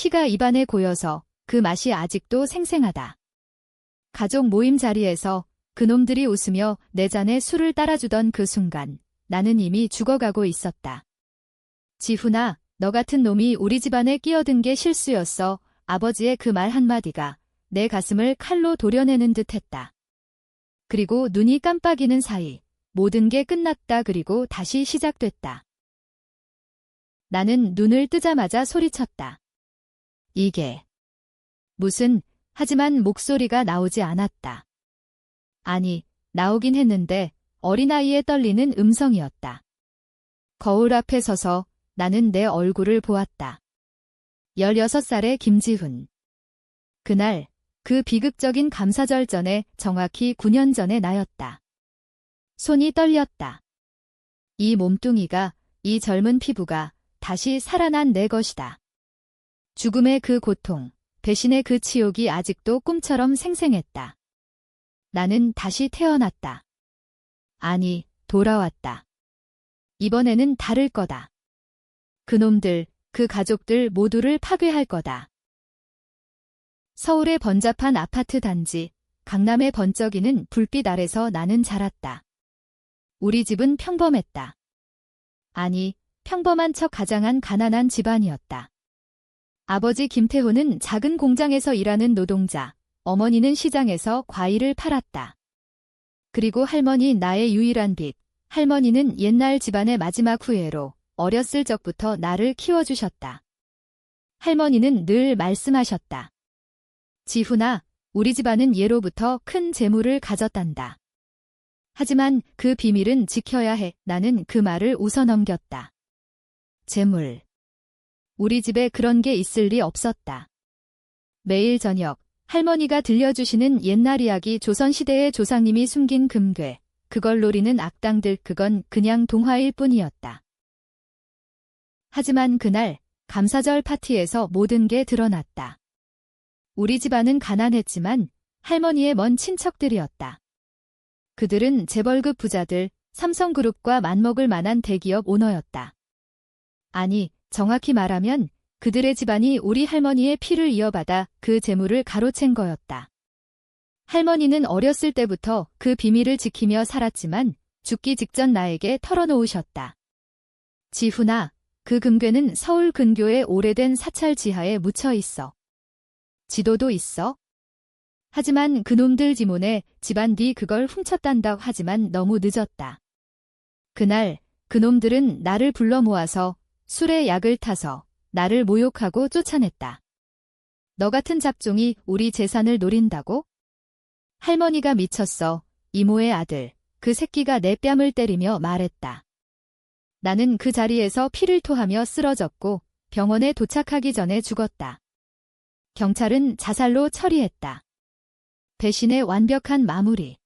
피가 입안에 고여서 그 맛이 아직도 생생하다. 가족 모임 자리에서 그놈들이 웃으며 내 잔에 술을 따라주던 그 순간 나는 이미 죽어가고 있었다. 지훈아, 너 같은 놈이 우리 집안에 끼어든 게 실수였어. 아버지의 그 말 한마디가 내 가슴을 칼로 도려내는 듯 했다. 그리고 눈이 깜빡이는 사이 모든 게 끝났다. 그리고 다시 시작됐다. 나는 눈을 뜨자마자 소리쳤다. 이게 무슨... 하지만 목소리가 나오지 않았다. 아니, 나오긴 했는데 어린아이의 떨리는 음성이었다. 거울 앞에 서서 나는 내 얼굴을 보았다. 16살의 김지훈. 그날 그 비극적인 감사절 전에 정확히 9년 전의 나였다. 손이 떨렸다. 이 몸뚱이가, 이 젊은 피부가 다시 살아난 내 것이다. 죽음의 그 고통, 배신의 그 치욕이 아직도 꿈처럼 생생했다. 나는 다시 태어났다. 아니, 돌아왔다. 이번에는 다를 거다. 그놈들, 그 가족들 모두를 파괴할 거다. 서울의 번잡한 아파트 단지, 강남의 번쩍이는 불빛 아래서 나는 자랐다. 우리 집은 평범했다. 아니, 평범한 척 가장한 가난한 집안이었다. 아버지 김태호는 작은 공장에서 일하는 노동자, 어머니는 시장에서 과일을 팔았다. 그리고 할머니 나의 유일한 빛, 할머니는 옛날 집안의 마지막 후예로 어렸을 적부터 나를 키워주셨다. 할머니는 늘 말씀하셨다. 지훈아, 우리 집안은 예로부터 큰 재물을 가졌단다. 하지만 그 비밀은 지켜야 해. 나는 그 말을 웃어넘겼다. 재물. 우리 집에 그런 게 있을 리 없었다. 매일 저녁 할머니가 들려주시는 옛날 이야기, 조선시대의 조상님이 숨긴 금괴, 그걸 노리는 악당들, 그건 그냥 동화일 뿐이었다. 하지만 그날 감사절 파티에서 모든 게 드러났다. 우리 집안은 가난했지만 할머니의 먼 친척들이었다. 그들은 재벌급 부자들, 삼성그룹과 맞먹을 만한 대기업 오너였다. 아니, 정확히 말하면 그들의 집안이 우리 할머니의 피를 이어받아 그 재물을 가로챈 거였다. 할머니는 어렸을 때부터 그 비밀을 지키며 살았지만 죽기 직전 나에게 털어놓으셨다. 지훈아, 그 금괴는 서울 근교의 오래된 사찰 지하에 묻혀 있어. 지도도 있어? 하지만 그놈들 지문에 집안 네 그걸 훔쳤단다. 하지만 너무 늦었다. 그날 그놈들은 나를 불러 모아서 술에 약을 타서 나를 모욕하고 쫓아냈다. 너 같은 잡종이 우리 재산을 노린다고? 할머니가 미쳤어. 이모의 아들, 그 새끼가 내 뺨을 때리며 말했다. 나는 그 자리에서 피를 토하며 쓰러졌고 병원에 도착하기 전에 죽었다. 경찰은 자살로 처리했다. 배신의 완벽한 마무리.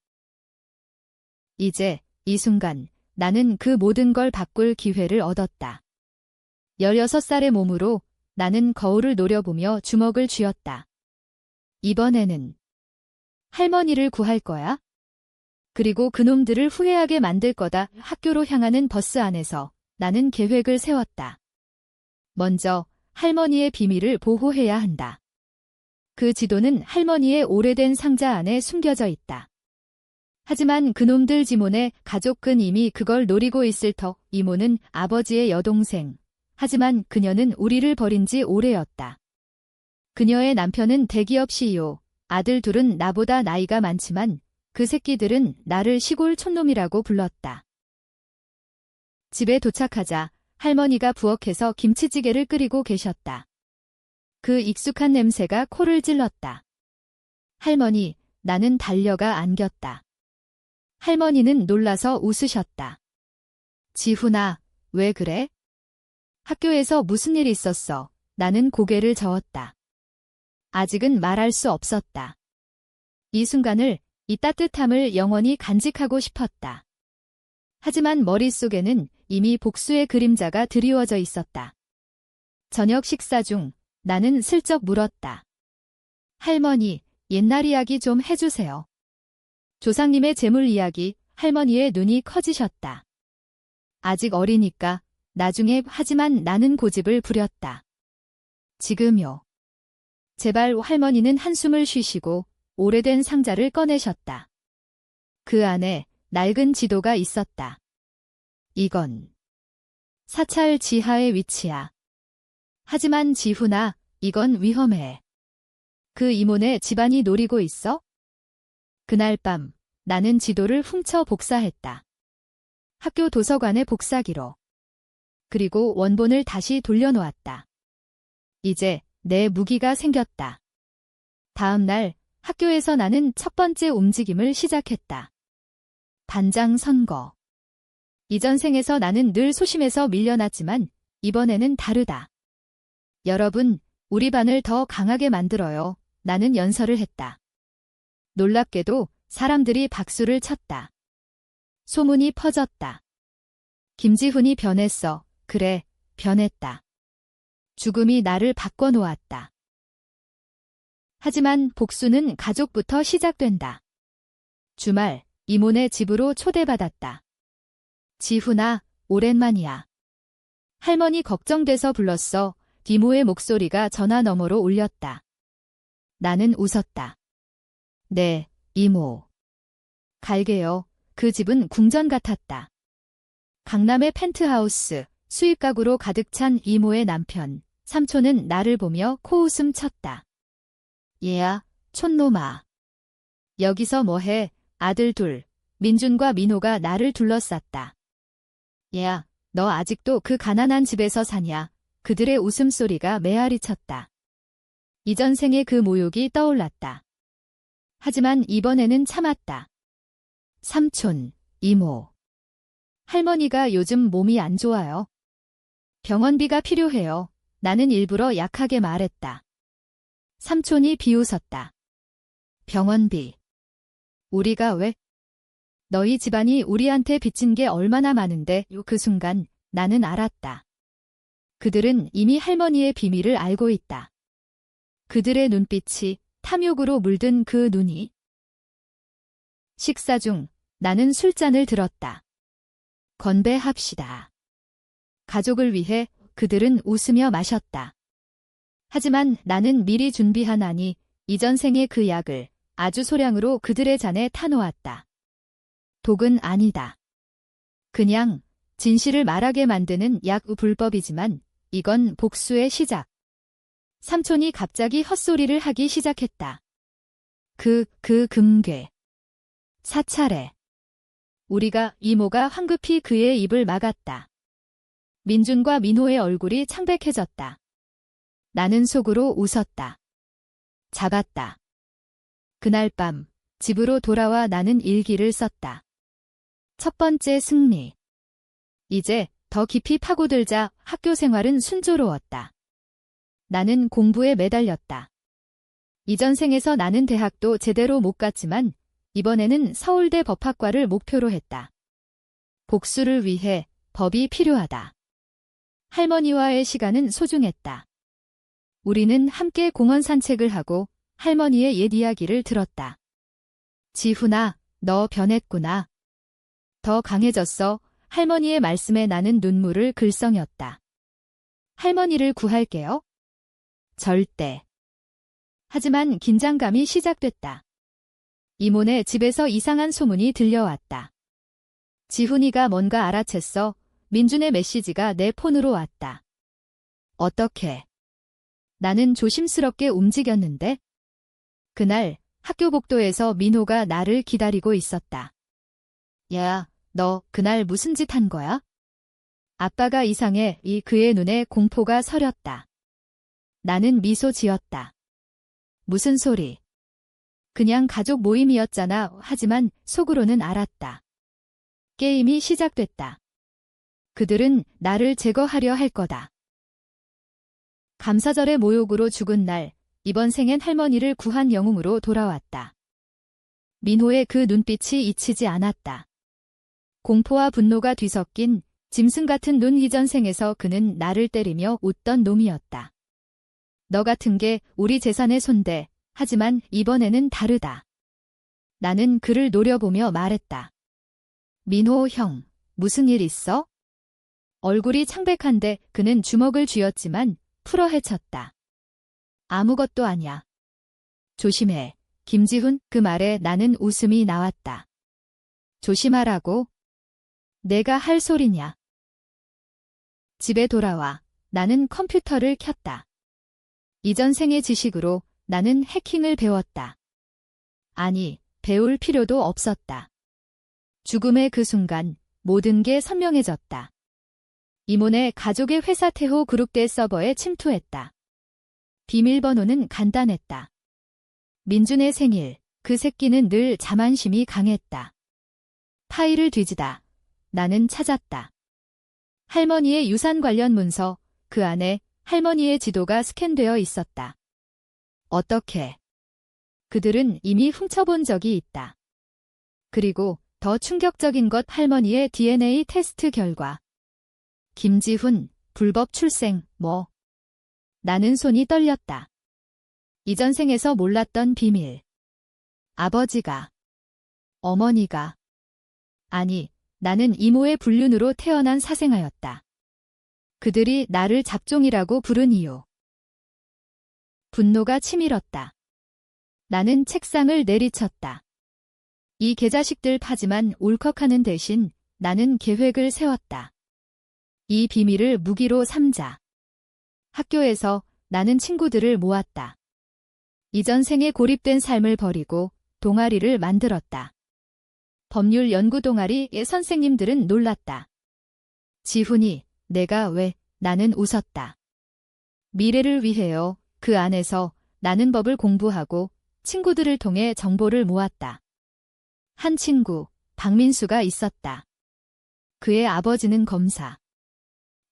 이제 이 순간 나는 그 모든 걸 바꿀 기회를 얻었다. 16살의 몸으로 나는 거울을 노려보며 주먹을 쥐었다. 이번에는 할머니를 구할 거야? 그리고 그놈들을 후회하게 만들 거다. 학교로 향하는 버스 안에서 나는 계획을 세웠다. 먼저 할머니의 비밀을 보호해야 한다. 그 지도는 할머니의 오래된 상자 안에 숨겨져 있다. 하지만 그놈들 지문에 가족은 이미 그걸 노리고 있을 터. 이모는 아버지의 여동생. 하지만 그녀는 우리를 버린 지 오래였다. 그녀의 남편은 대기업 CEO, 아들 둘은 나보다 나이가 많지만 그 새끼들은 나를 시골 촌놈이라고 불렀다. 집에 도착하자 할머니가 부엌에서 김치찌개를 끓이고 계셨다. 그 익숙한 냄새가 코를 찔렀다. 할머니, 나는 달려가 안겼다. 할머니는 놀라서 웃으셨다. 지훈아, 왜 그래? 학교에서 무슨 일 있었어? 나는 고개를 저었다. 아직은 말할 수 없었다. 이 순간을, 이 따뜻함을 영원히 간직하고 싶었다. 하지만 머릿속에는 이미 복수의 그림자가 드리워져 있었다. 저녁 식사 중 나는 슬쩍 물었다. 할머니, 옛날 이야기 좀 해주세요. 조상님의 재물 이야기. 할머니의 눈이 커지셨다. 아직 어리니까 나중에. 하지만 나는 고집을 부렸다. 지금요. 제발. 할머니는 한숨을 쉬시고 오래된 상자를 꺼내셨다. 그 안에 낡은 지도가 있었다. 이건 사찰 지하의 위치야. 하지만 지훈아, 이건 위험해. 그 이모네 집안이 노리고 있어? 그날 밤 나는 지도를 훔쳐 복사했다. 학교 도서관의 복사기로. 그리고 원본을 다시 돌려놓았다. 이제 내 무기가 생겼다. 다음 날 학교에서 나는 첫 번째 움직임을 시작했다. 반장 선거. 이전 생에서 나는 늘 소심해서 밀려났지만 이번에는 다르다. 여러분, 우리 반을 더 강하게 만들어요. 나는 연설을 했다. 놀랍게도 사람들이 박수를 쳤다. 소문이 퍼졌다. 김지훈이 변했어. 그래, 변했다. 죽음이 나를 바꿔놓았다. 하지만 복수는 가족부터 시작된다. 주말, 이모네 집으로 초대받았다. 지훈아, 오랜만이야. 할머니 걱정돼서 불렀어. 이모의 목소리가 전화 너머로 울렸다. 나는 웃었다. 네, 이모. 갈게요. 그 집은 궁전 같았다. 강남의 펜트하우스, 수입 가구로 가득 찬 이모의 남편, 삼촌은 나를 보며 코웃음 쳤다. 얘야, 촌놈아. 여기서 뭐해? 아들 둘, 민준과 민호가 나를 둘러쌌다. 얘야, 너 아직도 그 가난한 집에서 사냐? 그들의 웃음소리가 메아리 쳤다. 이전 생의 그 모욕이 떠올랐다. 하지만 이번에는 참았다. 삼촌, 이모. 할머니가 요즘 몸이 안 좋아요. 병원비가 필요해요. 나는 일부러 약하게 말했다. 삼촌이 비웃었다. 병원비. 우리가 왜? 너희 집안이 우리한테 빚진 게 얼마나 많은데. 그 순간 나는 알았다. 그들은 이미 할머니의 비밀을 알고 있다. 그들의 눈빛이 탐욕으로 물든 그 눈이. 식사 중 나는 술잔을 들었다. 건배합시다. 가족을 위해. 그들은 웃으며 마셨다. 하지만 나는 미리 준비한 아니, 이전 생의 그 약을 아주 소량으로 그들의 잔에 타놓았다. 독은 아니다. 그냥 진실을 말하게 만드는 약. 불법이지만 이건 복수의 시작. 삼촌이 갑자기 헛소리를 하기 시작했다. 그 금괴. 사찰에. 우리가. 이모가 황급히 그의 입을 막았다. 민준과 민호의 얼굴이 창백해졌다. 나는 속으로 웃었다. 잡았다. 그날 밤 집으로 돌아와 나는 일기를 썼다. 첫 번째 승리. 이제 더 깊이 파고들자. 학교 생활은 순조로웠다. 나는 공부에 매달렸다. 이전 생에서 나는 대학도 제대로 못 갔지만 이번에는 서울대 법학과를 목표로 했다. 복수를 위해 법이 필요하다. 할머니와의 시간은 소중했다. 우리는 함께 공원 산책을 하고 할머니의 옛 이야기를 들었다. 지훈아, 너 변했구나. 더 강해졌어. 할머니의 말씀에 나는 눈물을 글썽였다. 할머니를 구할게요. 절대. 하지만 긴장감이 시작됐다. 이모네 집에서 이상한 소문이 들려왔다. 지훈이가 뭔가 알아챘어. 민준의 메시지가 내 폰으로 왔다. 어떻게? 나는 조심스럽게 움직였는데 그날 학교 복도에서 민호가 나를 기다리고 있었다. 야, 너 그날 무슨 짓 한 거야? 아빠가 이상해. 그의 눈에 공포가 서렸다. 나는 미소 지었다. 무슨 소리? 그냥 가족 모임이었잖아. 하지만 속으로는 알았다. 게임이 시작됐다. 그들은 나를 제거하려 할 거다. 감사절의 모욕으로 죽은 날, 이번 생엔 할머니를 구한 영웅으로 돌아왔다. 민호의 그 눈빛이 잊히지 않았다. 공포와 분노가 뒤섞인 짐승 같은 눈. 이전 생에서 그는 나를 때리며 웃던 놈이었다. 너 같은 게 우리 재산에 손대. 하지만 이번에는 다르다. 나는 그를 노려보며 말했다. 민호 형, 무슨 일 있어? 얼굴이 창백한데 그는 주먹을 쥐었지만 풀어 헤쳤다. 아무것도 아냐. 조심해. 김지훈, 그 말에 나는 웃음이 나왔다. 조심하라고? 내가 할 소리냐. 집에 돌아와 나는 컴퓨터를 켰다. 이전 생의 지식으로 나는 해킹을 배웠다. 아니, 배울 필요도 없었다. 죽음의 그 순간 모든 게 선명해졌다. 이모네 가족의 회사 태호 그룹대 서버에 침투했다. 비밀번호는 간단했다. 민준의 생일, 그 새끼는 늘 자만심이 강했다. 파일을 뒤지다. 나는 찾았다. 할머니의 유산 관련 문서, 그 안에 할머니의 지도가 스캔되어 있었다. 어떻게? 그들은 이미 훔쳐본 적이 있다. 그리고 더 충격적인 것 할머니의 DNA 테스트 결과. 김지훈, 불법 출생, 뭐. 나는 손이 떨렸다. 이전 생에서 몰랐던 비밀. 아버지가, 어머니가, 아니, 나는 이모의 불륜으로 태어난 사생아였다. 그들이 나를 잡종이라고 부른 이유. 분노가 치밀었다. 나는 책상을 내리쳤다. 이 개자식들 파지만 울컥하는 대신 나는 계획을 세웠다. 이 비밀을 무기로 삼자. 학교에서 나는 친구들을 모았다. 이전 생에 고립된 삶을 버리고 동아리를 만들었다. 법률 연구 동아리의 선생님들은 놀랐다. 지훈이, 내가 왜, 나는 웃었다. 미래를 위해요. 그 안에서 나는 법을 공부하고 친구들을 통해 정보를 모았다. 한 친구, 박민수가 있었다. 그의 아버지는 검사.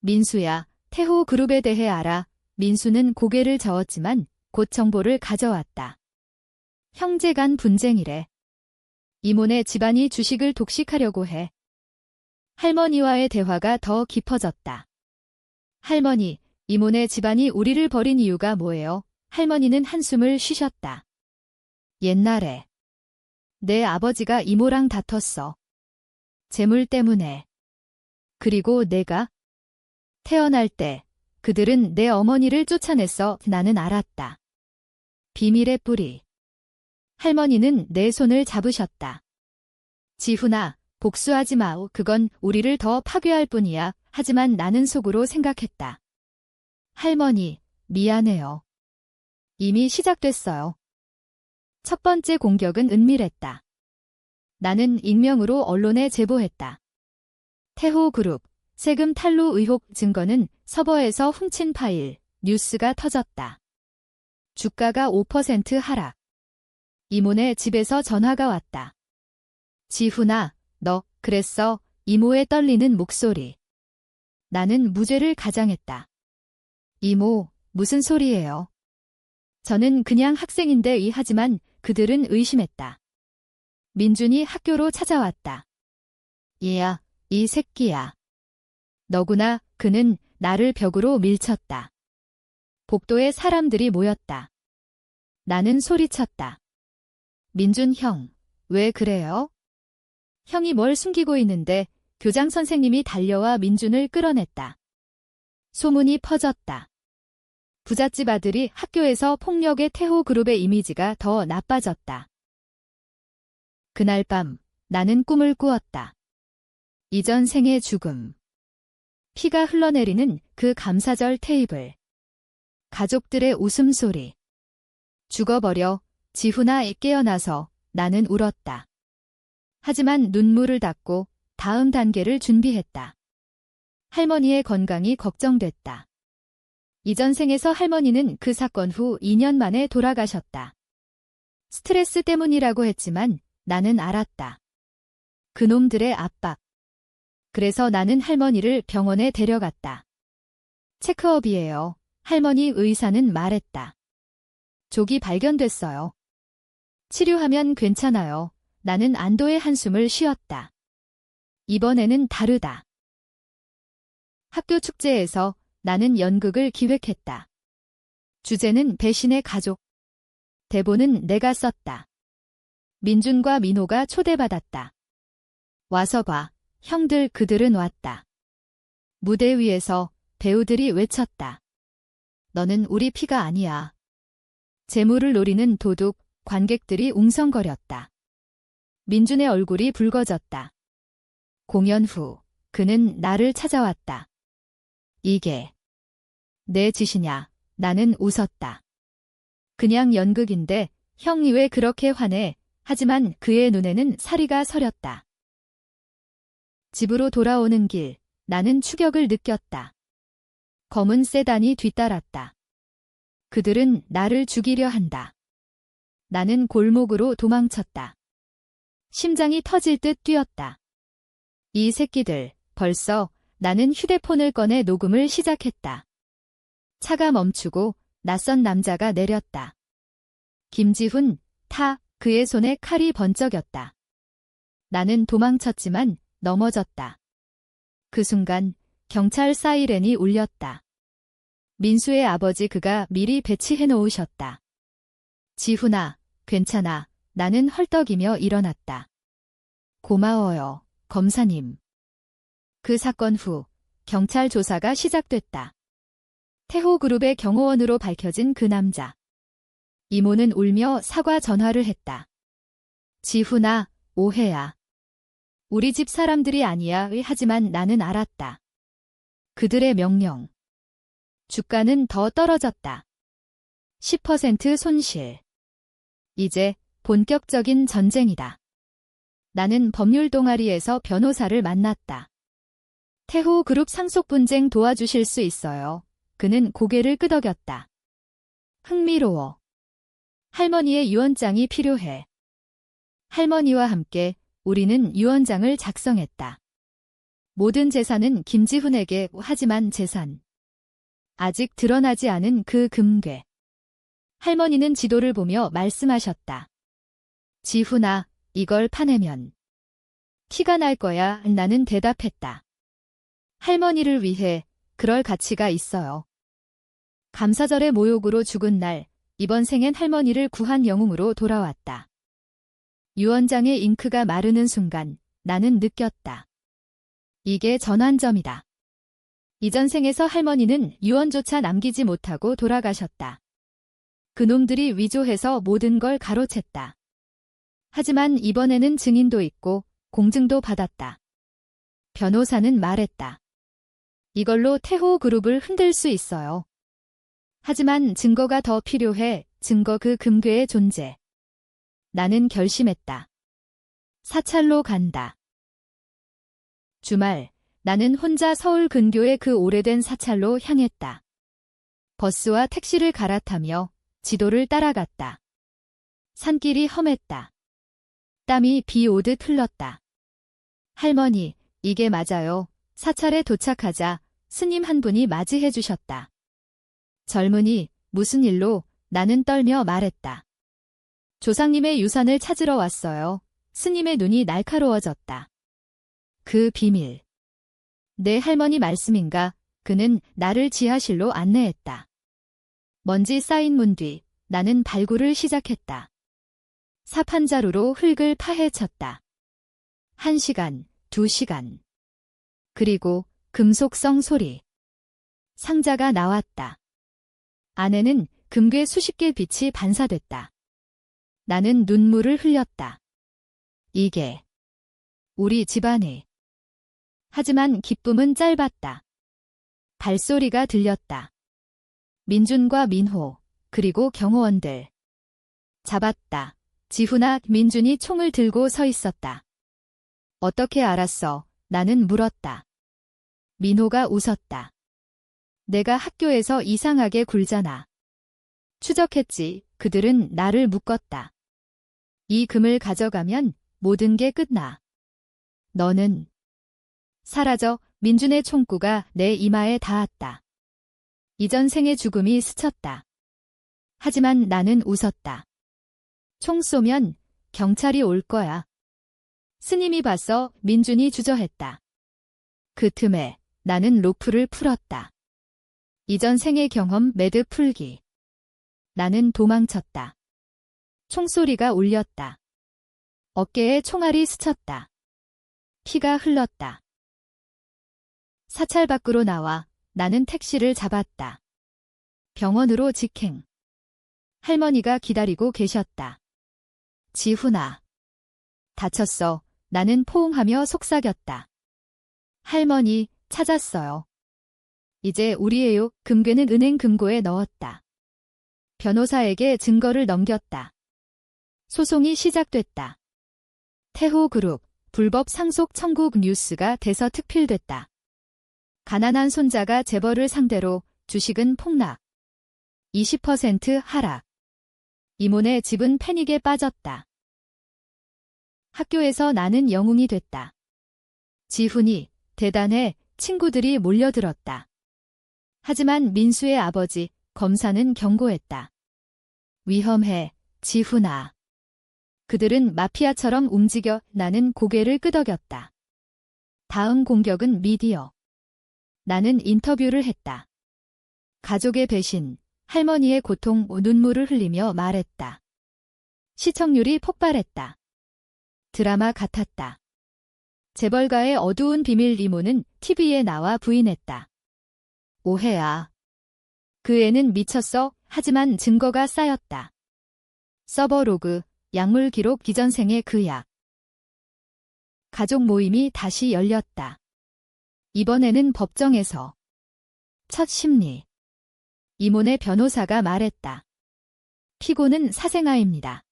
민수야, 태호 그룹에 대해 알아. 민수는 고개를 저었지만 곧 정보를 가져왔다. 형제 간 분쟁이래. 이모네 집안이 주식을 독식하려고 해. 할머니와의 대화가 더 깊어졌다. 할머니, 이모네 집안이 우리를 버린 이유가 뭐예요? 할머니는 한숨을 쉬셨다. 옛날에 내 아버지가 이모랑 다퉜어. 재물 때문에. 그리고 내가 태어날 때 그들은 내 어머니를 쫓아냈어. 나는 알았다. 비밀의 뿌리. 할머니는 내 손을 잡으셨다. 지훈아, 복수하지 마오. 그건 우리를 더 파괴할 뿐이야. 하지만 나는 속으로 생각했다. 할머니, 미안해요. 이미 시작됐어요. 첫 번째 공격은 은밀했다. 나는 익명으로 언론에 제보했다. 태호그룹, 세금 탈루 의혹 증거는 서버에서 훔친 파일, 뉴스가 터졌다. 주가가 5% 하락. 이모네 집에서 전화가 왔다. 지훈아, 너 그랬어? 이모의 떨리는 목소리. 나는 무죄를 가장했다. 이모, 무슨 소리예요? 저는 그냥 학생인데 하지만 그들은 의심했다. 민준이 학교로 찾아왔다. 얘야, 이 새끼야. 너구나. 그는 나를 벽으로 밀쳤다. 복도에 사람들이 모였다. 나는 소리쳤다. 민준 형, 왜 그래요? 형이 뭘 숨기고 있는데 교장 선생님이 달려와 민준을 끌어냈다. 소문이 퍼졌다. 부잣집 아들이 학교에서 폭력의 태호 그룹의 이미지가 더 나빠졌다. 그날 밤 나는 꿈을 꾸었다. 이전 생의 죽음. 피가 흘러내리는 그 감사절 테이블. 가족들의 웃음소리. 죽어버려. 지훈아. 깨어나서 나는 울었다. 하지만 눈물을 닦고 다음 단계를 준비했다. 할머니의 건강이 걱정됐다. 이전 생에서 할머니는 그 사건 후 2년 만에 돌아가셨다. 스트레스 때문이라고 했지만 나는 알았다. 그놈들의 압박. 그래서 나는 할머니를 병원에 데려갔다. 체크업이에요. 할머니 의사는 말했다. 족이 발견됐어요. 치료하면 괜찮아요. 나는 안도의 한숨을 쉬었다. 이번에는 다르다. 학교 축제에서 나는 연극을 기획했다. 주제는 배신의 가족. 대본은 내가 썼다. 민준과 민호가 초대받았다. 와서 봐. 형들 그들은 왔다. 무대 위에서 배우들이 외쳤다. 너는 우리 피가 아니야. 재물을 노리는 도둑, 관객들이 웅성거렸다. 민준의 얼굴이 붉어졌다. 공연 후 그는 나를 찾아왔다. 이게 내 짓이냐? 나는 웃었다. 그냥 연극인데 형이 왜 그렇게 화내? 하지만 그의 눈에는 사리가 서렸다. 집으로 돌아오는 길, 나는 추격을 느꼈다. 검은 세단이 뒤따랐다. 그들은 나를 죽이려 한다. 나는 골목으로 도망쳤다. 심장이 터질 듯 뛰었다. 이 새끼들, 벌써. 나는 휴대폰을 꺼내 녹음을 시작했다. 차가 멈추고 낯선 남자가 내렸다. 김지훈, 타. 그의 손에 칼이 번쩍였다. 나는 도망쳤지만 넘어졌다. 그 순간 경찰 사이렌이 울렸다. 민수의 아버지 그가 미리 배치해 놓으셨다. 지훈아, 괜찮아. 나는 헐떡이며 일어났다. 고마워요, 검사님. 그 사건 후 경찰 조사가 시작됐다. 태호그룹의 경호원으로 밝혀진 그 남자. 이모는 울며 사과 전화를 했다. 지훈아, 오해야. 우리 집 사람들이 아니야. 하지만 나는 알았다. 그들의 명령. 주가는 더 떨어졌다. 10% 손실. 이제 본격적인 전쟁이다. 나는 법률 동아리에서 변호사를 만났다. 태호그룹 상속 분쟁 도와주실 수 있어요. 그는 고개를 끄덕였다. 흥미로워. 할머니의 유언장이 필요해. 할머니와 함께 우리는 유언장을 작성했다. 모든 재산은 김지훈에게. 하지만 재산. 아직 드러나지 않은 그 금괴. 할머니는 지도를 보며 말씀하셨다. 지훈아, 이걸 파내면 티가 날 거야. 나는 대답했다. 할머니를 위해 그럴 가치가 있어요. 감사절의 모욕으로 죽은 날, 이번 생엔 할머니를 구한 영웅으로 돌아왔다. 유언장의 잉크가 마르는 순간 나는 느꼈다. 이게 전환점이다. 이전 생에서 할머니는 유언조차 남기지 못하고 돌아가셨다. 그놈들이 위조해서 모든 걸 가로챘다. 하지만 이번에는 증인도 있고 공증도 받았다. 변호사는 말했다. 이걸로 태호그룹을 흔들 수 있어요. 하지만 증거가 더 필요해. 증거, 그 금괴의 존재. 나는 결심했다. 사찰로 간다. 주말, 나는 혼자 서울 근교의 그 오래된 사찰로 향했다. 버스와 택시를 갈아타며 지도를 따라갔다. 산길이 험했다. 땀이 비 오듯 흘렀다. 할머니, 이게 맞아요. 사찰에 도착하자 스님 한 분이 맞이해 주셨다. 젊은이, 무슨 일로? 나는 떨며 말했다. 조상님의 유산을 찾으러 왔어요. 스님의 눈이 날카로워졌다. 그 비밀. 내 할머니 말씀인가? 그는 나를 지하실로 안내했다. 먼지 쌓인 문 뒤, 나는 발굴을 시작했다. 삽 한 자루로 흙을 파헤쳤다. 1시간, 2시간. 그리고 금속성 소리. 상자가 나왔다. 안에는 금괴 수십 개 빛이 반사됐다. 나는 눈물을 흘렸다. 이게 우리 집안의. 하지만 기쁨은 짧았다. 발소리가 들렸다. 민준과 민호, 그리고 경호원들. 잡았다. 지훈아. 민준이 총을 들고 서 있었다. 어떻게 알았어? 나는 물었다. 민호가 웃었다. 내가 학교에서 이상하게 굴잖아. 추적했지. 그들은 나를 묶었다. 이 금을 가져가면 모든 게 끝나. 너는 사라져. 민준의 총구가 내 이마에 닿았다. 이전 생의 죽음이 스쳤다. 하지만 나는 웃었다. 총 쏘면 경찰이 올 거야. 스님이 봤어. 민준이 주저했다. 그 틈에 나는 로프를 풀었다. 이전 생의 경험 매듭 풀기. 나는 도망쳤다. 총소리가 울렸다. 어깨에 총알이 스쳤다. 피가 흘렀다. 사찰 밖으로 나와 나는 택시를 잡았다. 병원으로 직행. 할머니가 기다리고 계셨다. 지훈아. 다쳤어. 나는 포옹하며 속삭였다. 할머니, 찾았어요. 이제 우리예요. 금괴는 은행 금고에 넣었다. 변호사에게 증거를 넘겼다. 소송이 시작됐다. 태호그룹, 불법 상속 청구 뉴스가 대서특필됐다. 가난한 손자가 재벌을 상대로 주식은 폭락. 20% 하락. 이모네 집은 패닉에 빠졌다. 학교에서 나는 영웅이 됐다. 지훈이, 대단해. 친구들이 몰려들었다. 하지만 민수의 아버지, 검사는 경고했다. 위험해, 지훈아. 그들은 마피아처럼 움직여. 나는 고개를 끄덕였다. 다음 공격은 미디어. 나는 인터뷰를 했다. 가족의 배신, 할머니의 고통, 눈물을 흘리며 말했다. 시청률이 폭발했다. 드라마 같았다. 재벌가의 어두운 비밀. 이모는 TV에 나와 부인했다. 오해야. 그 애는 미쳤어. 하지만 증거가 쌓였다. 서버로그, 약물 기록, 기전생의 그 약. 가족 모임이 다시 열렸다. 이번에는 법정에서. 첫 심리. 이모네 변호사가 말했다. 피고는 사생아입니다.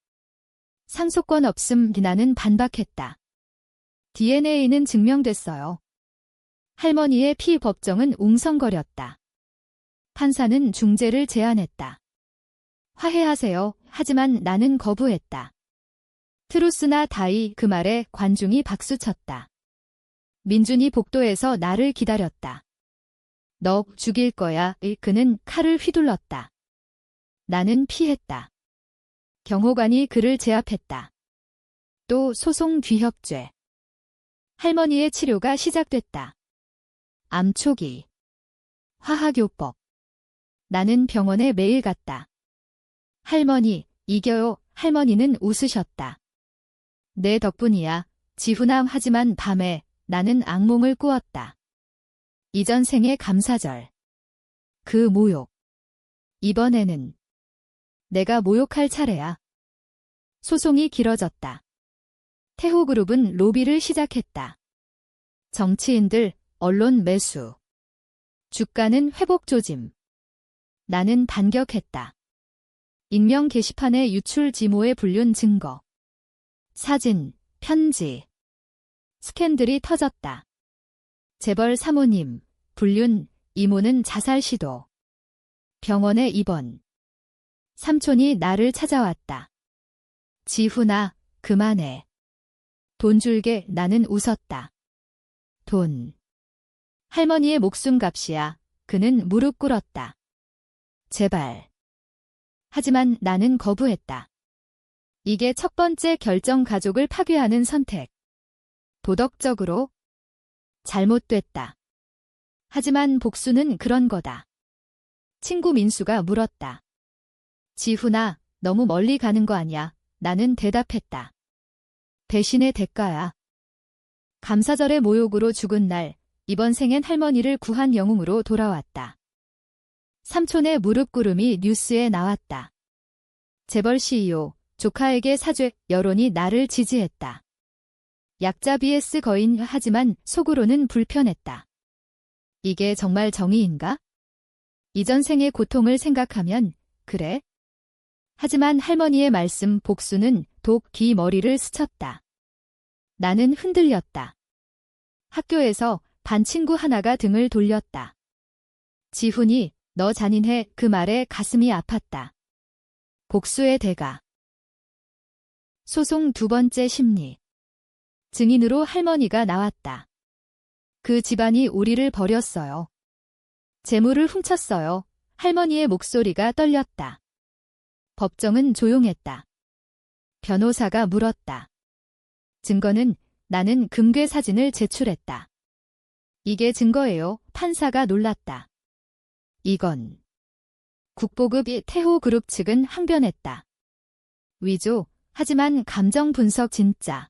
상속권 없음. 나는 반박했다. DNA는 증명됐어요. 할머니의 피. 법정은 웅성거렸다. 판사는 중재를 제안했다. 화해하세요. 하지만 나는 거부했다. 트루스나 다이. 그 말에 관중이 박수쳤다. 민준이 복도에서 나를 기다렸다. 너 죽일 거야. 그는 칼을 휘둘렀다. 나는 피했다. 경호관이 그를 제압했다. 또 소송 뒤협죄. 할머니의 치료가 시작됐다. 암 초기. 화학요법. 나는 병원에 매일 갔다. 할머니, 이겨요. 할머니는 웃으셨다. 내 덕분이야. 지훈아. 하지만 밤에 나는 악몽을 꾸었다. 이전 생의 감사절. 그 모욕. 이번에는 내가 모욕할 차례야. 소송이 길어졌다. 태호그룹은 로비를 시작했다. 정치인들, 언론 매수. 주가는 회복 조짐. 나는 반격했다. 익명 게시판에 유출. 지모의 불륜 증거. 사진, 편지. 스캔들이 터졌다. 재벌 사모님, 불륜, 이모는 자살 시도. 병원에 입원. 삼촌이 나를 찾아왔다. 지훈아, 그만해. 돈 줄게. 나는 웃었다. 돈. 할머니의 목숨값이야. 그는 무릎 꿇었다. 제발. 하지만 나는 거부했다. 이게 첫 번째 결정. 가족을 파괴하는 선택. 도덕적으로 잘못됐다. 하지만 복수는 그런 거다. 친구 민수가 물었다. 지훈아, 너무 멀리 가는 거 아니야? 나는 대답했다. 배신의 대가야. 감사절의 모욕으로 죽은 날, 이번 생엔 할머니를 구한 영웅으로 돌아왔다. 삼촌의 무릎 꿇음이 뉴스에 나왔다. 재벌 CEO, 조카에게 사죄. 여론이 나를 지지했다. 약자 vs 거인. 하지만 속으로는 불편했다. 이게 정말 정의인가? 이전 생의 고통을 생각하면 그래? 하지만 할머니의 말씀. 복수는 독. 귀 머리를 스쳤다. 나는 흔들렸다. 학교에서 반 친구 하나가 등을 돌렸다. 지훈이, 너 잔인해. 그 말에 가슴이 아팠다. 복수의 대가. 소송 두 번째 심리. 증인으로 할머니가 나왔다. 그 집안이 우리를 버렸어요. 재물을 훔쳤어요. 할머니의 목소리가 떨렸다. 법정은 조용했다. 변호사가 물었다. 증거는. 나는 금괴 사진을 제출했다. 이게 증거예요. 판사가 놀랐다. 이건. 국보급이. 태호그룹 측은 항변했다. 위조. 하지만 감정 분석 진짜.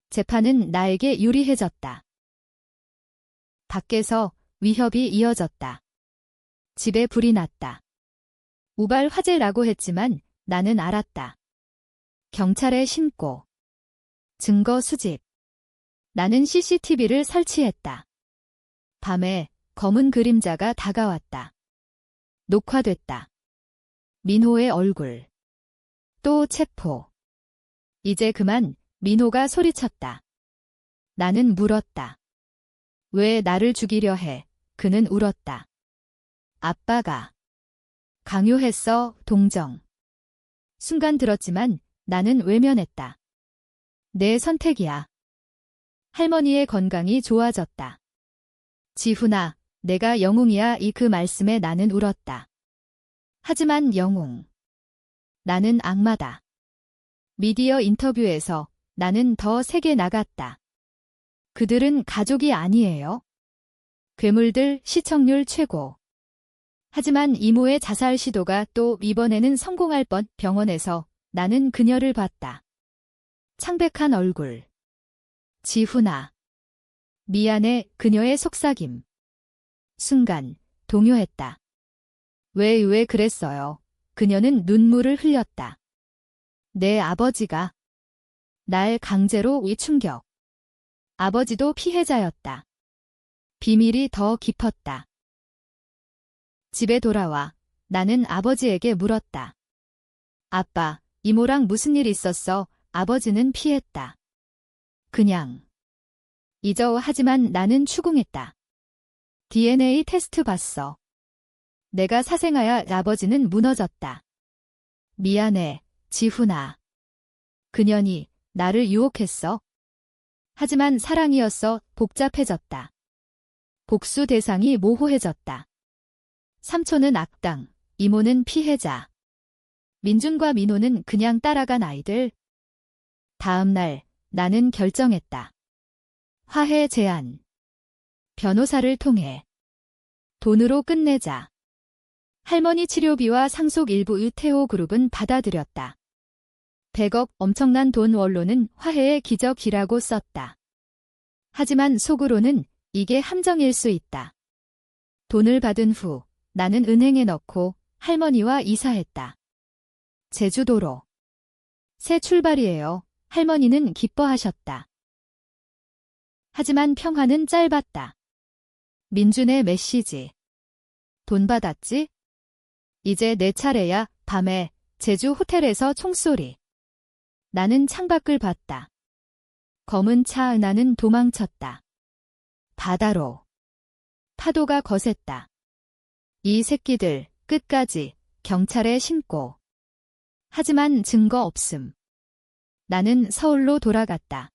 재판은 나에게 유리해졌다. 밖에서 위협이 이어졌다. 집에 불이 났다. 우발 화재라고 했지만 나는 알았다. 경찰에 신고. 증거 수집. 나는 CCTV를 설치했다. 밤에 검은 그림자가 다가왔다. 녹화됐다. 민호의 얼굴. 또 체포. 이제 그만. 민호가 소리쳤다. 나는 물었다. 왜 나를 죽이려 해? 그는 울었다. 아빠가 강요했어, 동정. 순간 들었지만 나는 외면했다. 내 선택이야. 할머니의 건강이 좋아졌다. 지훈아, 내가 영웅이야. 그 말씀에 나는 울었다. 하지만 영웅. 나는 악마다. 미디어 인터뷰에서 나는 더 세게 나갔다. 그들은 가족이 아니에요. 괴물들. 시청률 최고. 하지만 이모의 자살 시도가 또 이번에는 성공할 뻔. 병원에서 나는 그녀를 봤다. 창백한 얼굴. 지훈아. 미안해. 그녀의 속삭임. 순간 동요했다. 왜 그랬어요? 그녀는 눈물을 흘렸다. 내 아버지가 날 강제로 위충격. 아버지도 피해자였다. 비밀이 더 깊었다. 집에 돌아와 나는 아버지에게 물었다. 아빠, 이모랑 무슨 일 있었어? 아버지는 피했다. 그냥 잊어. 하지만 나는 추궁했다. DNA 테스트 봤어. 내가 사생아야. 아버지는 무너졌다. 미안해, 지훈아. 그년이 나를 유혹했어. 하지만 사랑이었어. 복잡해졌다. 복수 대상이 모호해졌다. 삼촌은 악당, 이모는 피해자. 민준과 민호는 그냥 따라간 아이들. 다음 날 나는 결정했다. 화해 제안. 변호사를 통해. 돈으로 끝내자. 할머니 치료비와 상속 일부. 태호그룹은 받아들였다. 100억. 엄청난 돈. 원로는 화해의 기적이라고 썼다. 하지만 속으로는 이게 함정일 수 있다. 돈을 받은 후 나는 은행에 넣고 할머니와 이사했다. 제주도로. 새 출발이에요. 할머니는 기뻐하셨다. 하지만 평화는 짧았다. 민준의 메시지. 돈 받았지? 이제 내 차례야. 밤에 제주 호텔에서 총소리. 나는 창밖을 봤다. 검은 차. 나는 도망쳤다. 바다로. 파도가 거셌다. 이 새끼들 끝까지 경찰에 신고. 하지만 증거 없음. 나는 서울로 돌아갔다.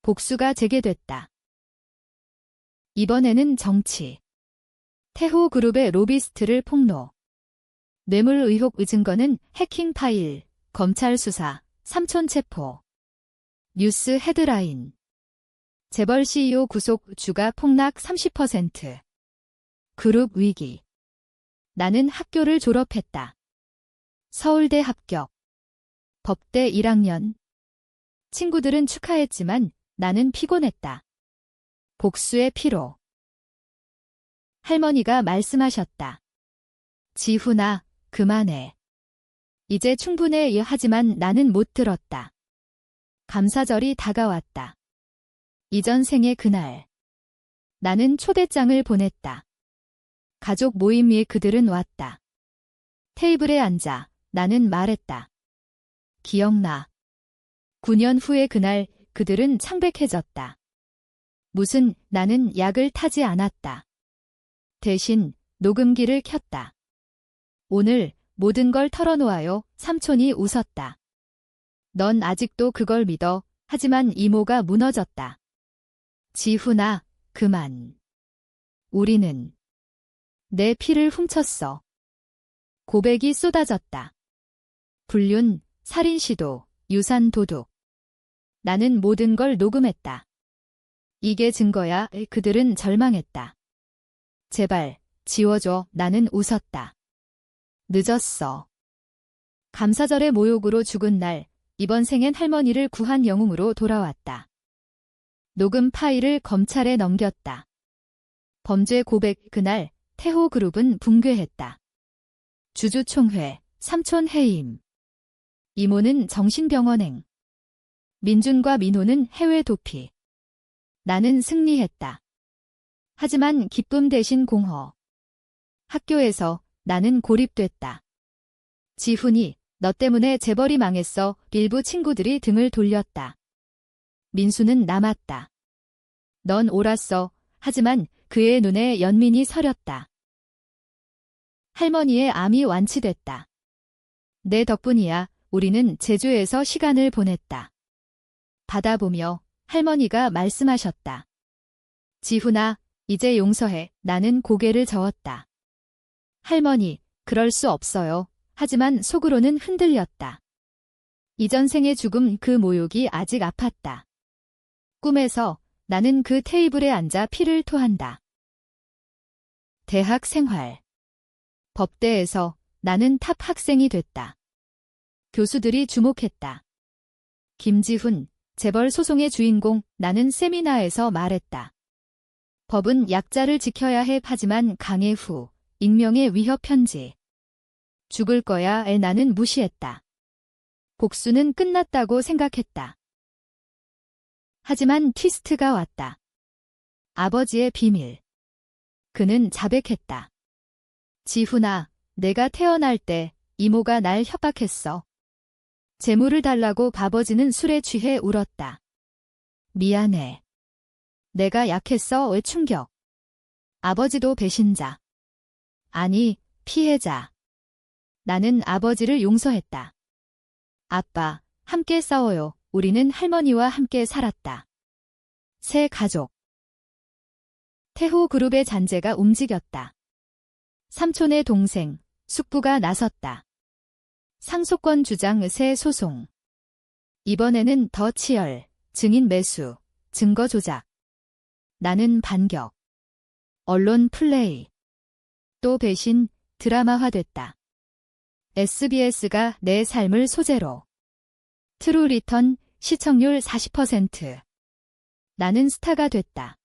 복수가 재개됐다. 이번에는 정치. 태호그룹의 로비스트를 폭로. 뇌물 의혹. 증거는 해킹 파일. 검찰 수사. 삼촌 체포. 뉴스 헤드라인. 재벌 CEO 구속. 주가 폭락 30%. 그룹 위기. 나는 학교를 졸업했다. 서울대 합격. 법대 1학년. 친구들은 축하했지만 나는 피곤했다. 복수의 피로. 할머니가 말씀하셨다. 지훈아, 그만해. 이제 충분해. 하지만 나는 못 들었다. 감사절이 다가왔다. 이전 생의 그날. 나는 초대장을 보냈다. 가족 모임에 그들은 왔다. 테이블에 앉아 나는 말했다. 기억나. 9년 후의 그날. 그들은 창백해졌다. 무슨. 나는 약을 타지 않았다. 대신 녹음기를 켰다. 오늘 모든 걸 털어놓아요. 삼촌이 웃었다. 넌 아직도 그걸 믿어. 하지만 이모가 무너졌다. 지훈아, 그만. 우리는 내 피를 훔쳤어. 고백이 쏟아졌다. 불륜, 살인 시도, 유산 도둑. 나는 모든 걸 녹음했다. 이게 증거야. 그들은 절망했다. 제발, 지워줘. 나는 웃었다. 늦었어. 감사절의 모욕으로 죽은 날, 이번 생엔 할머니를 구한 영웅으로 돌아왔다. 녹음 파일을 검찰에 넘겼다. 범죄 고백. 그날 태호그룹은 붕괴했다. 주주총회, 삼촌 해임. 이모는 정신병원행. 민준과 민호는 해외 도피. 나는 승리했다. 하지만 기쁨 대신 공허. 학교에서 나는 고립됐다. 지훈이 너 때문에 재벌이 망했어. 일부 친구들이 등을 돌렸다. 민수는 남았다. 넌 옳았어. 하지만 그의 눈에 연민이 서렸다. 할머니의 암이 완치됐다. 내 덕분이야. 우리는 제주에서 시간을 보냈다. 바다 보며 할머니가 말씀하셨다. 지훈아, 이제 용서해. 나는 고개를 저었다. 할머니, 그럴 수 없어요. 하지만 속으로는 흔들렸다. 이전 생의 죽음 그 모욕이 아직 아팠다. 꿈에서 나는 그 테이블에 앉아 피를 토한다. 대학 생활. 법대에서 나는 탑 학생이 됐다. 교수들이 주목했다. 김지훈, 재벌 소송의 주인공. 나는 세미나에서 말했다. 법은 약자를 지켜야 해. 하지만 강해 후 익명의 위협 편지. 죽을 거야에 나는 무시했다. 복수는 끝났다고 생각했다. 하지만 트위스트가 왔다. 아버지의 비밀. 그는 자백했다. 지훈아, 내가 태어날 때 이모가 날 협박했어. 재물을 달라고. 아버지는 술에 취해 울었다. 미안해. 내가 약했어. 왜 충격. 아버지도 배신자. 아니, 피해자. 나는 아버지를 용서했다. 아빠, 함께 싸워요. 우리는 할머니와 함께 살았다. 새 가족. 태호 그룹의 잔재가 움직였다. 삼촌의 동생, 숙부가 나섰다. 상속권 주장 새 소송. 이번에는 더 치열, 증인 매수, 증거 조작. 나는 반격. 언론 플레이. 또 배신, 드라마화됐다. SBS가 내 삶을 소재로. 트루 리턴, 시청률 40%. 나는 스타가 됐다.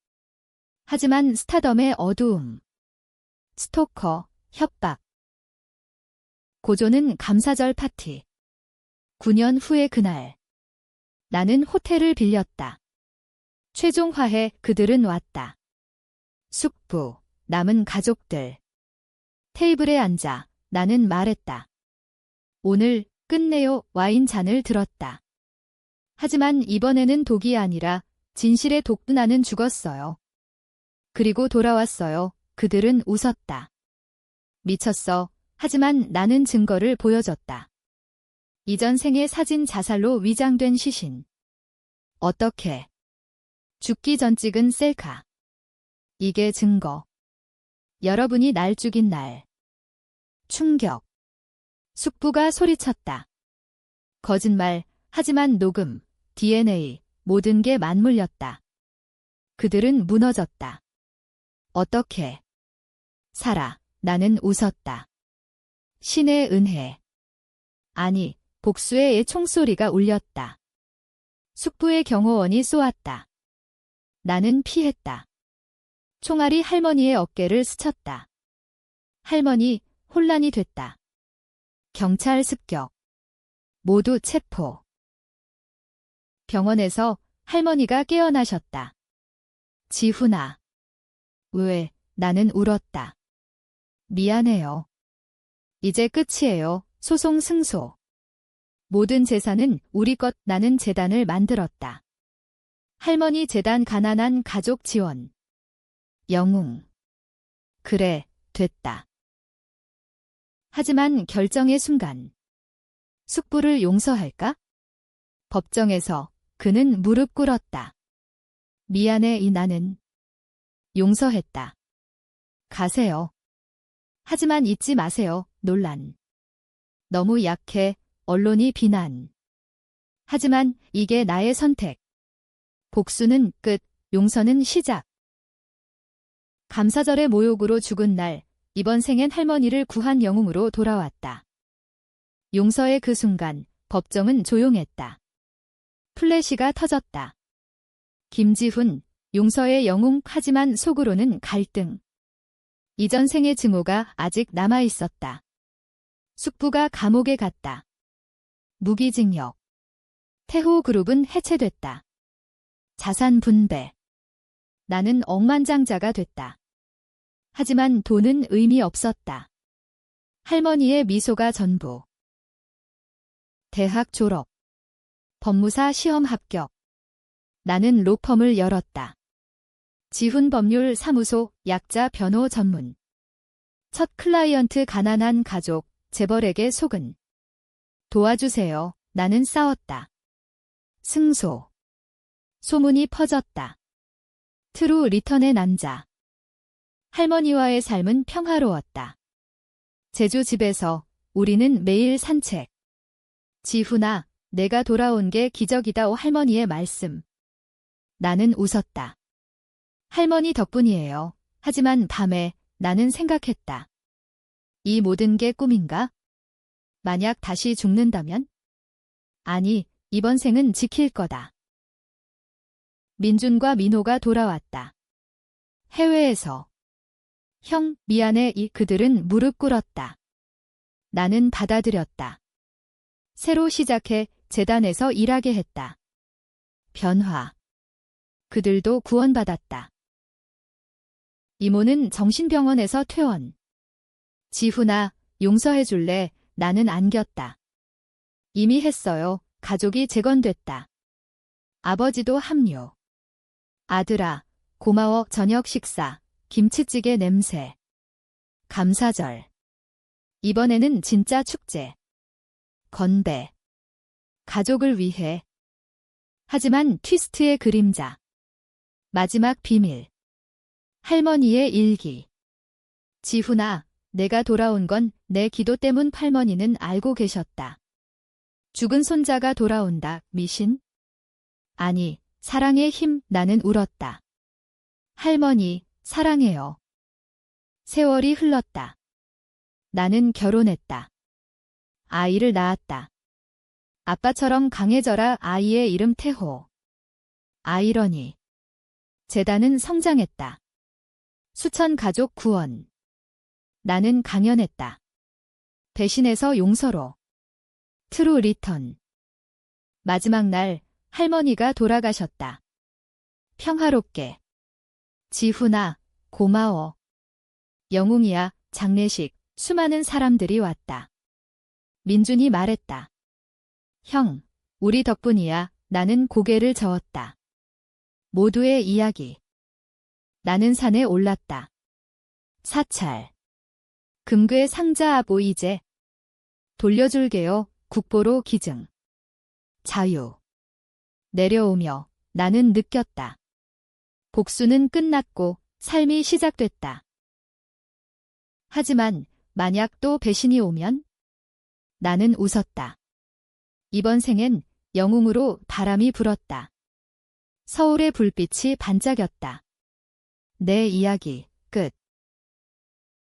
하지만 스타덤의 어두움. 스토커, 협박. 고조는 감사절 파티. 9년 후의 그날. 나는 호텔을 빌렸다. 최종 화해. 그들은 왔다. 숙부, 남은 가족들. 테이블에 앉아 나는 말했다. 오늘 끝내요. 와인 잔을 들었다. 하지만 이번에는 독이 아니라 진실의 독. 나는 죽었어요. 그리고 돌아왔어요. 그들은 웃었다. 미쳤어. 하지만 나는 증거를 보여줬다. 이전 생의 사진 자살로 위장된 시신. 어떻게? 죽기 전 찍은 셀카. 이게 증거. 여러분이 날 죽인 날. 충격. 숙부가 소리쳤다. 거짓말. 하지만 녹음, DNA, 모든 게 맞물렸다. 그들은 무너졌다. 어떻게? 살아. 나는 웃었다. 신의 은혜. 아니, 복수의 총소리가 울렸다. 숙부의 경호원이 쏘았다. 나는 피했다. 총알이 할머니의 어깨를 스쳤다. 할머니, 혼란이 됐다. 경찰 습격. 모두 체포. 병원에서 할머니가 깨어나셨다. 지훈아. 왜? 나는 울었다. 미안해요. 이제 끝이에요. 소송 승소. 모든 재산은 우리 것. 나는 재단을 만들었다. 할머니 재단. 가난한 가족 지원. 영웅. 그래, 됐다. 하지만 결정의 순간. 숙부를 용서할까? 법정에서 그는 무릎 꿇었다. 미안해. 나는 용서했다. 가세요. 하지만 잊지 마세요. 논란. 너무 약해. 언론이 비난. 하지만 이게 나의 선택. 복수는 끝, 용서는 시작. 감사절의 모욕으로 죽은 날, 이번 생엔 할머니를 구한 영웅으로 돌아왔다. 용서의 그 순간, 법정은 조용했다. 플래시가 터졌다. 김지훈, 용서의 영웅. 하지만 속으로는 갈등. 이전 생의 증오가 아직 남아 있었다. 숙부가 감옥에 갔다. 무기징역. 태호 그룹은 해체됐다. 자산 분배. 나는 억만장자가 됐다. 하지만 돈은 의미 없었다. 할머니의 미소가 전부. 대학 졸업. 법무사 시험 합격. 나는 로펌을 열었다. 지훈법률 사무소 약자 변호 전문. 첫 클라이언트 가난한 가족, 재벌에게 속은. 도와주세요. 나는 싸웠다. 승소. 소문이 퍼졌다. 트루 리턴의 남자. 할머니와의 삶은 평화로웠다. 제주 집에서 우리는 매일 산책. 지훈아, 내가 돌아온 게 기적이다. 할머니의 말씀. 나는 웃었다. 할머니 덕분이에요. 하지만 밤에 나는 생각했다. 이 모든 게 꿈인가? 만약 다시 죽는다면? 아니, 이번 생은 지킬 거다. 민준과 민호가 돌아왔다. 해외에서. 형, 미안해. 그들은 무릎 꿇었다. 나는 받아들였다. 새로 시작해 재단에서 일하게 했다. 변화. 그들도 구원받았다. 이모는 정신병원에서 퇴원. 지훈아, 용서해줄래? 나는 안겼다. 이미 했어요. 가족이 재건됐다. 아버지도 합류. 아들아, 고마워. 저녁 식사. 김치찌개 냄새. 감사절. 이번에는 진짜 축제. 건배. 가족을 위해. 하지만 트위스트의 그림자. 마지막 비밀. 할머니의 일기. 지훈아, 내가 돌아온 건 내 기도 때문. 할머니는 알고 계셨다. 죽은 손자가 돌아온다. 미신? 아니, 사랑의 힘. 나는 울었다. 할머니, 사랑해요. 세월이 흘렀다. 나는 결혼했다. 아이를 낳았다. 아빠처럼 강해져라. 아이의 이름 태호. 아이러니. 재단은 성장했다. 수천 가족 구원. 나는 강연했다. 배신에서 용서로. 트루 리턴. 마지막 날 할머니가 돌아가셨다. 평화롭게. 지훈아, 고마워. 영웅이야. 장례식. 수많은 사람들이 왔다. 민준이 말했다. 형, 우리 덕분이야. 나는 고개를 저었다. 모두의 이야기. 나는 산에 올랐다. 사찰. 금괴 상자 앞 이제. 돌려줄게요. 국보로 기증. 자유. 내려오며 나는 느꼈다. 복수는 끝났고 삶이 시작됐다. 하지만 만약 또 배신이 오면? 나는 웃었다. 이번 생엔 영웅으로 바람이 불었다. 서울의 불빛이 반짝였다. 내 이야기 끝.